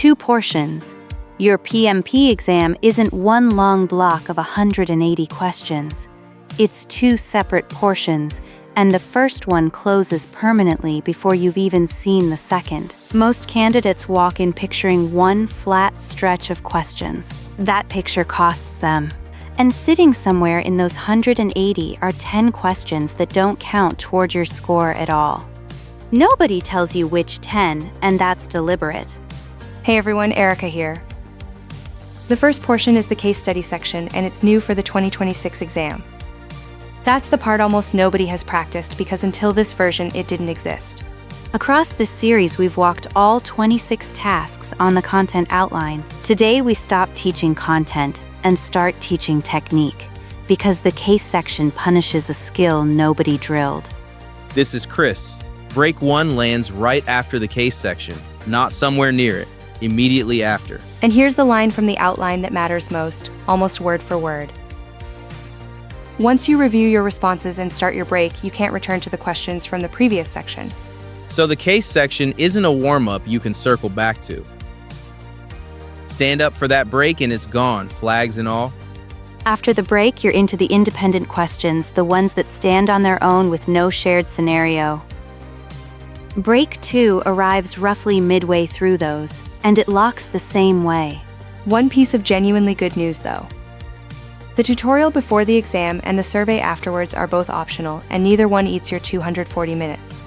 2 portions. Your PMP exam isn't one long block of 180 questions. It's 2 separate portions, and the first one closes permanently before you've even seen the second. Most candidates walk in picturing one flat stretch of questions. That picture costs them. And sitting somewhere in those 180 are 10 questions that don't count toward your score at all. Nobody tells you which 10, and that's deliberate. Hey everyone, Erica here. The first portion is the case study section, and it's new for the 2026 exam. That's the part almost nobody has practiced because until this version, it didn't exist. Across this series, we've walked all 26 tasks on the content outline. Today, we stop teaching content and start teaching technique, because the case section punishes a skill nobody drilled. This is Chris. Break 1 lands right after the case section, not somewhere near it, immediately after. And here's the line from the outline that matters most, almost word for word. Once you review your responses and start your break, you can't return to the questions from the previous section. So the case section isn't a warm-up you can circle back to. Stand up for that break and it's gone, flags and all. After the break, you're into the independent questions, the ones that stand on their own with no shared scenario. Break 2 arrives roughly midway through those, and it locks the same way. One piece of genuinely good news though. The tutorial before the exam and the survey afterwards are both optional, and neither one eats your 240 minutes.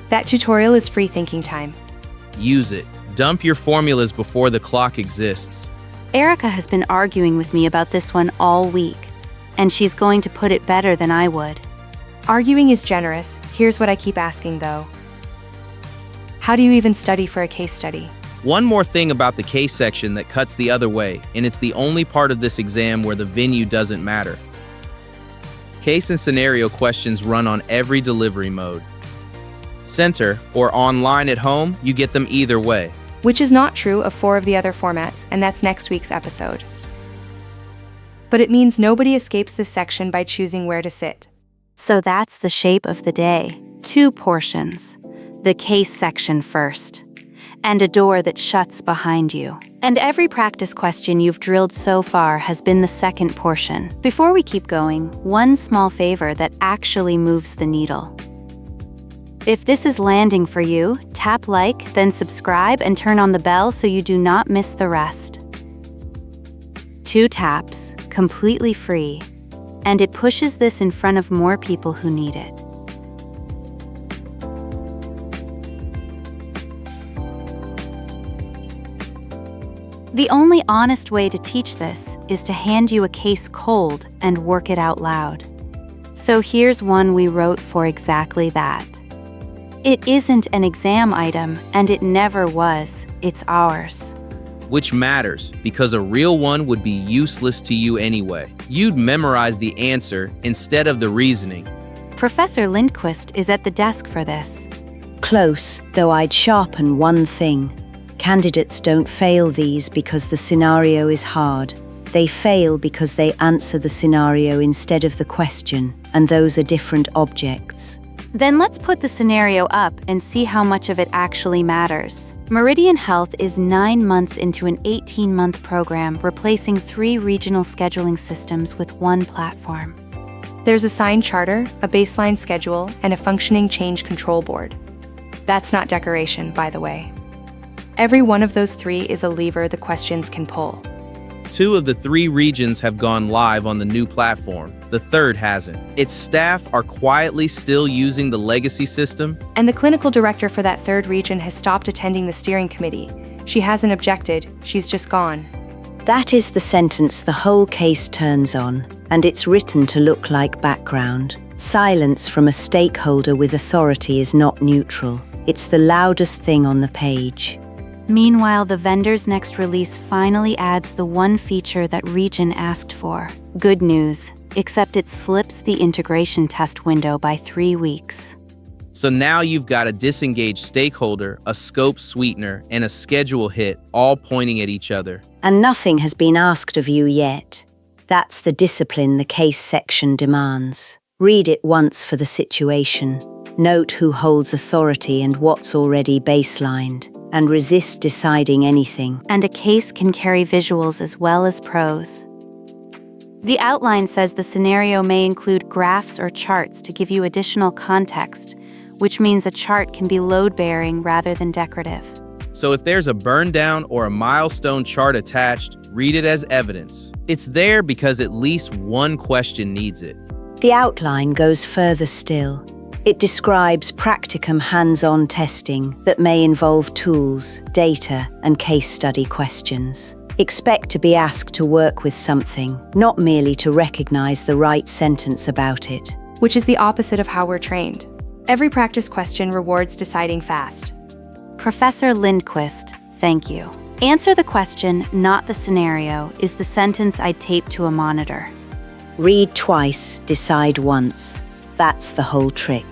That tutorial is free thinking time. Use it. Dump your formulas before the clock exists. Erica has been arguing with me about this one all week, and she's going to put it better than I would. Arguing is generous. Here's what I keep asking though. How do you even study for a case study? One more thing about the case section that cuts the other way, and it's the only part of this exam where the venue doesn't matter. Case and scenario questions run on every delivery mode. Center or online at home, you get them either way. Which is not true of 4 of the other formats, and that's next week's episode. But it means nobody escapes this section by choosing where to sit. So that's the shape of the day. 2 portions. The case section first, and a door that shuts behind you. And every practice question you've drilled so far has been the second portion. Before we keep going, one small favor that actually moves the needle. If this is landing for you, tap like, then subscribe and turn on the bell so you do not miss the rest. 2 taps, completely free, and it pushes this in front of more people who need it. The only honest way to teach this is to hand you a case cold and work it out loud. So here's one we wrote for exactly that. It isn't an exam item, and it never was. It's ours. Which matters, because a real one would be useless to you anyway. You'd memorize the answer instead of the reasoning. Professor Lindquist is at the desk for this. Close, though I'd sharpen one thing. Candidates don't fail these because the scenario is hard. They fail because they answer the scenario instead of the question, and those are different objects. Then let's put the scenario up and see how much of it actually matters. Meridian Health is 9 months into an 18-month program replacing 3 regional scheduling systems with one platform. There's a signed charter, a baseline schedule, and a functioning change control board. That's not decoration, by the way. Every one of those 3 is a lever the questions can pull. 2 of the 3 regions have gone live on the new platform. The 3rd hasn't. Its staff are quietly still using the legacy system. And the clinical director for that 3rd region has stopped attending the steering committee. She hasn't objected, she's just gone. That is the sentence the whole case turns on, and it's written to look like background. Silence from a stakeholder with authority is not neutral. It's the loudest thing on the page. Meanwhile, the vendor's next release finally adds the one feature that Region asked for. Good news, except it slips the integration test window by 3 weeks. So now you've got a disengaged stakeholder, a scope sweetener, and a schedule hit all pointing at each other. And nothing has been asked of you yet. That's the discipline the case section demands. Read it once for the situation. Note who holds authority and what's already baselined. and resist deciding anything. And a case can carry visuals as well as prose. The outline says the scenario may include graphs or charts to give you additional context, which means a chart can be load-bearing rather than decorative. So if there's a burn down or a milestone chart attached, read it as evidence. It's there because at least one question needs it. The outline goes further still. It describes practicum hands-on testing that may involve tools, data, and case study questions. Expect to be asked to work with something, not merely to recognize the right sentence about it. Which is the opposite of how we're trained. Every practice question rewards deciding fast. Professor Lindquist, thank you. Answer the question, not the scenario, is the sentence I'd tape to a monitor. Read twice, decide once. That's the whole trick.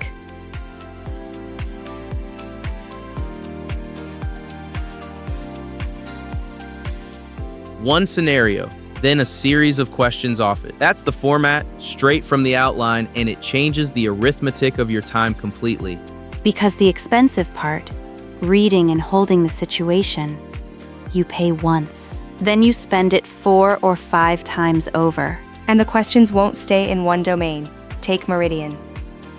One scenario, then a series of questions off it. That's the format, straight from the outline, and it changes the arithmetic of your time completely. Because the expensive part, reading and holding the situation, you pay once. Then you spend it 4 or 5 times over. And the questions won't stay in one domain. Take Meridian.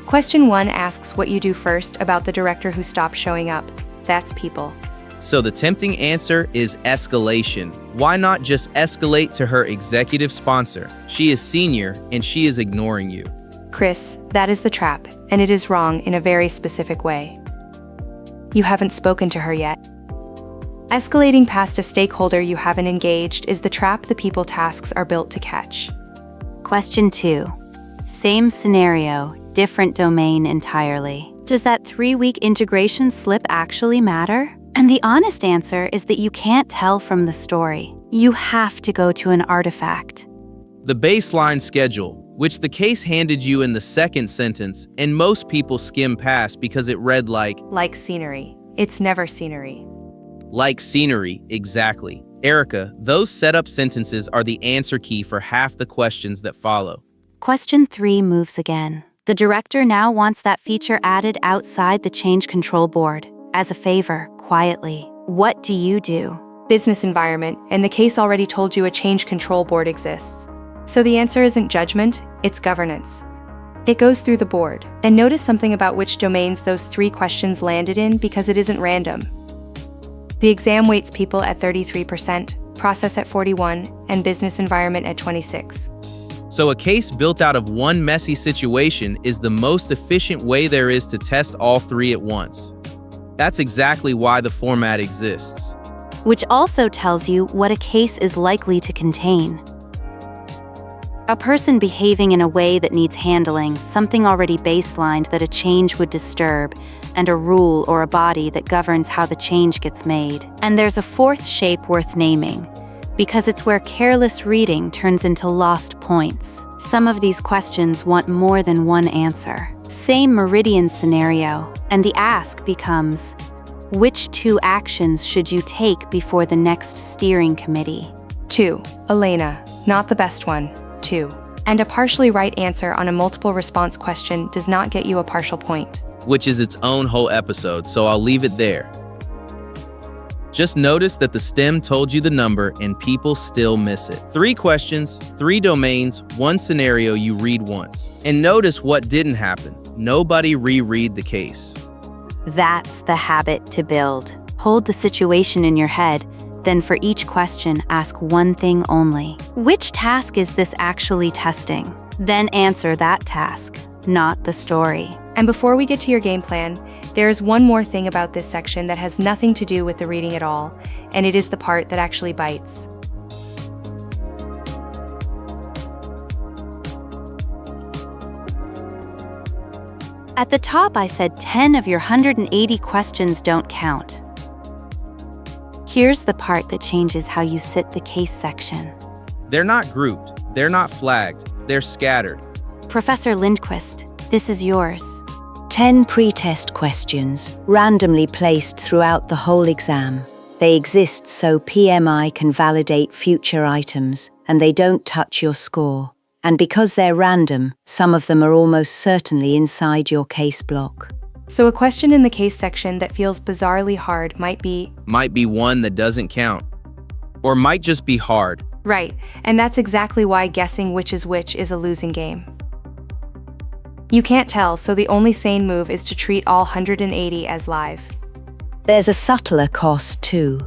Question 1 asks what you do first about the director who stopped showing up. That's people. So the tempting answer is escalation. Why not just escalate to her executive sponsor? She is senior and she is ignoring you. Chris, that is the trap, and it is wrong in a very specific way. You haven't spoken to her yet. Escalating past a stakeholder you haven't engaged is the trap the people tasks are built to catch. Question 2. Same scenario, different domain entirely. Does that 3-week integration slip actually matter? And the honest answer is that you can't tell from the story. You have to go to an artifact. The baseline schedule, which the case handed you in the second sentence, and most people skim past because it read like scenery. It's never scenery. Like scenery, exactly. Erica, those setup sentences are the answer key for half the questions that follow. Question 3 moves again. The director now wants that feature added outside the change control board. As a favor, quietly. What do you do? Business environment, and the case already told you a change control board exists. So the answer isn't judgment, it's governance. It goes through the board. And notice something about which domains those 3 questions landed in because it isn't random. The exam weights people at 33%, process at 41%, and business environment at 26%. So a case built out of one messy situation is the most efficient way there is to test all 3 at once. That's exactly why the format exists. Which also tells you what a case is likely to contain. A person behaving in a way that needs handling, something already baselined that a change would disturb, and a rule or a body that governs how the change gets made. And there's a 4th shape worth naming, because it's where careless reading turns into lost points. Some of these questions want more than one answer. Same Meridian scenario, and the ask becomes, which 2 actions should you take before the next steering committee? 2. Elena, not the best one. 2. And a partially right answer on a multiple response question does not get you a partial point. Which is its own whole episode, so I'll leave it there. Just notice that the STEM told you the number and people still miss it. 3 questions, 3 domains, 1 scenario you read once. And notice what didn't happen. Nobody reread the case. That's the habit to build. Hold the situation in your head, then for each question, ask one thing only. Which task is this actually testing? Then answer that task, not the story. And before we get to your game plan, there is one more thing about this section that has nothing to do with the reading at all, and it is the part that actually bites. At the top, I said 10 of your 180 questions don't count. Here's the part that changes how you sit the case section. They're not grouped, they're not flagged, they're scattered. Professor Lindquist, this is yours. 10 pretest questions, randomly placed throughout the whole exam. They exist so PMI can validate future items, and they don't touch your score. And because they're random, some of them are almost certainly inside your case block. So a question in the case section that feels bizarrely hard might be one that doesn't count. Or might just be hard. right, and that's exactly why guessing which is a losing game. You can't tell, so the only sane move is to treat all 180 as live. There's a subtler cost too.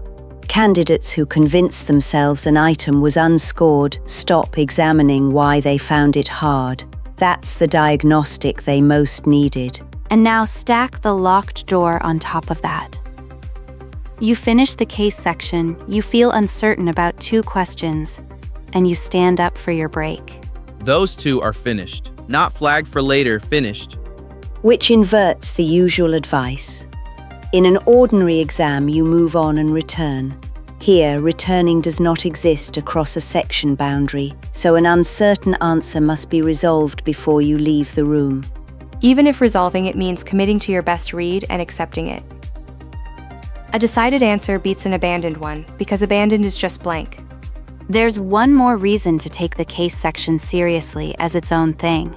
Candidates who convince themselves an item was unscored stop examining why they found it hard. That's the diagnostic they most needed. And now stack the locked door on top of that. You finish the case section, you feel uncertain about 2 questions, and you stand up for your break. Those 2 are finished. Not flagged for later, finished. Which inverts the usual advice. In an ordinary exam, you move on and return. Here, returning does not exist across a section boundary, so an uncertain answer must be resolved before you leave the room. Even if resolving it means committing to your best read and accepting it. A decided answer beats an abandoned one, because abandoned is just blank. There's one more reason to take the case section seriously as its own thing.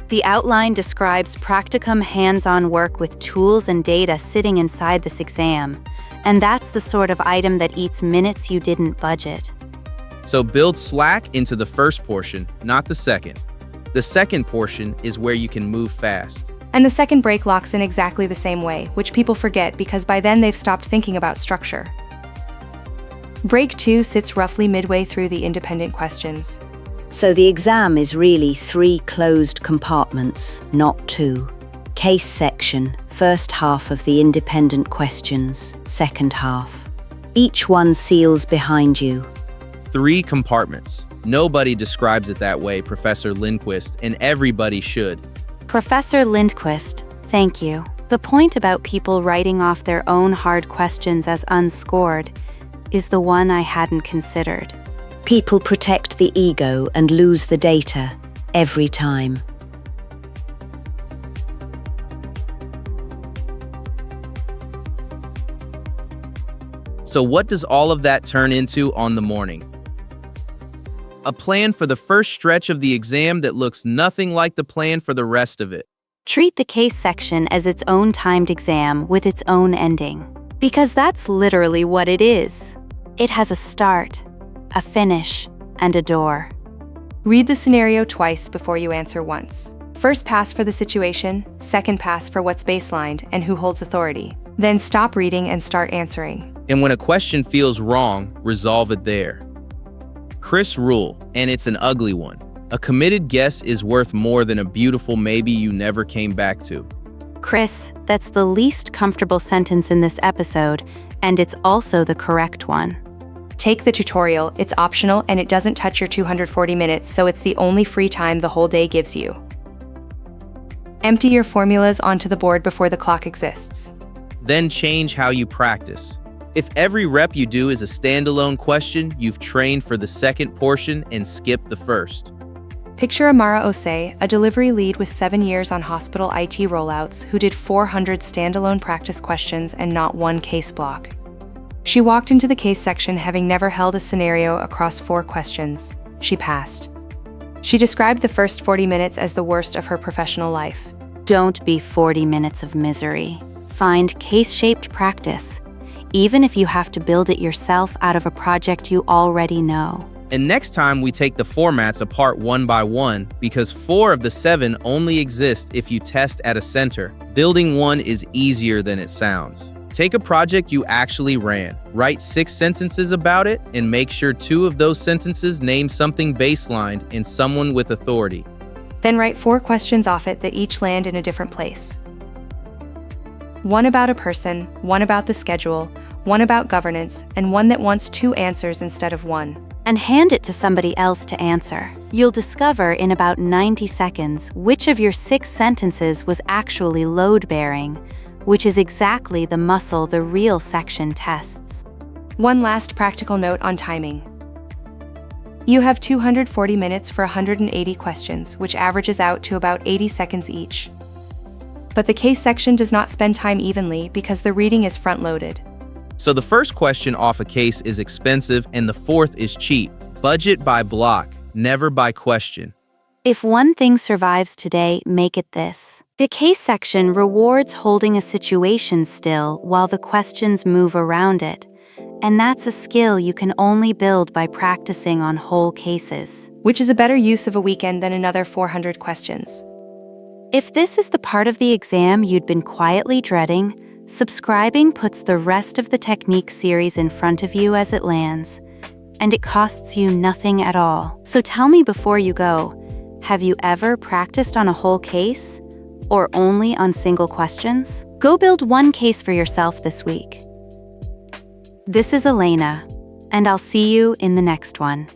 The outline describes practicum hands-on work with tools and data sitting inside this exam, and that's the sort of item that eats minutes you didn't budget. So build slack into the first portion, not the second. The second portion is where you can move fast. And the second break locks in exactly the same way, which people forget because by then they've stopped thinking about structure. Break 2 sits roughly midway through the independent questions. So the exam is really 3 closed compartments, not 2. Case section, first half of the independent questions, second half. Each one seals behind you. 3 compartments. Nobody describes it that way, Professor Lindquist, and everybody should. Professor Lindquist, thank you. The point about people writing off their own hard questions as unscored is the one I hadn't considered. People protect the ego and lose the data every time. So what does all of that turn into on the morning? A plan for the first stretch of the exam that looks nothing like the plan for the rest of it. Treat the case section as its own timed exam with its own ending. Because that's literally what it is. It has a start, a finish, and a door. Read the scenario twice before you answer once. First pass for the situation, second pass for what's baselined and who holds authority. Then stop reading and start answering. And when a question feels wrong, resolve it there. Chris rule, and it's an ugly one. A committed guess is worth more than a beautiful maybe you never came back to. Chris, that's the least comfortable sentence in this episode, and it's also the correct one. Take the tutorial, it's optional and it doesn't touch your 240 minutes, so it's the only free time the whole day gives you. Empty your formulas onto the board before the clock exists. Then change how you practice. If every rep you do is a standalone question, you've trained for the second portion and skipped the first. Picture Amara Osei, a delivery lead with 7 years on hospital IT rollouts who did 400 standalone practice questions and not one case block. She walked into the case section having never held a scenario across 4 questions. She passed. She described the first 40 minutes as the worst of her professional life. Don't be 40 minutes of misery. Find case-shaped practice, even if you have to build it yourself out of a project you already know. And next time we take the formats apart one by one, because 4 of the 7 only exist if you test at a center. Building one is easier than it sounds. Take a project you actually ran, write 6 sentences about it, and make sure 2 of those sentences name something baselined and someone with authority. Then write 4 questions off it that each land in a different place. One about a person, one about the schedule, one about governance, and one that wants 2 answers instead of 1. And hand it to somebody else to answer. You'll discover in about 90 seconds which of your 6 sentences was actually load-bearing, which is exactly the muscle the real section tests. One last practical note on timing. You have 240 minutes for 180 questions, which averages out to about 80 seconds each. But the case section does not spend time evenly because the reading is front-loaded. So the first question off a case is expensive and the 4th is cheap. Budget by block, never by question. If one thing survives today, make it this. The case section rewards holding a situation still while the questions move around it, and that's a skill you can only build by practicing on whole cases. Which is a better use of a weekend than another 400 questions. If this is the part of the exam you'd been quietly dreading, subscribing puts the rest of the technique series in front of you as it lands, and it costs you nothing at all. So tell me before you go, have you ever practiced on a whole case? Or only on single questions? Go build one case for yourself this week. This is Elena, and I'll see you in the next one.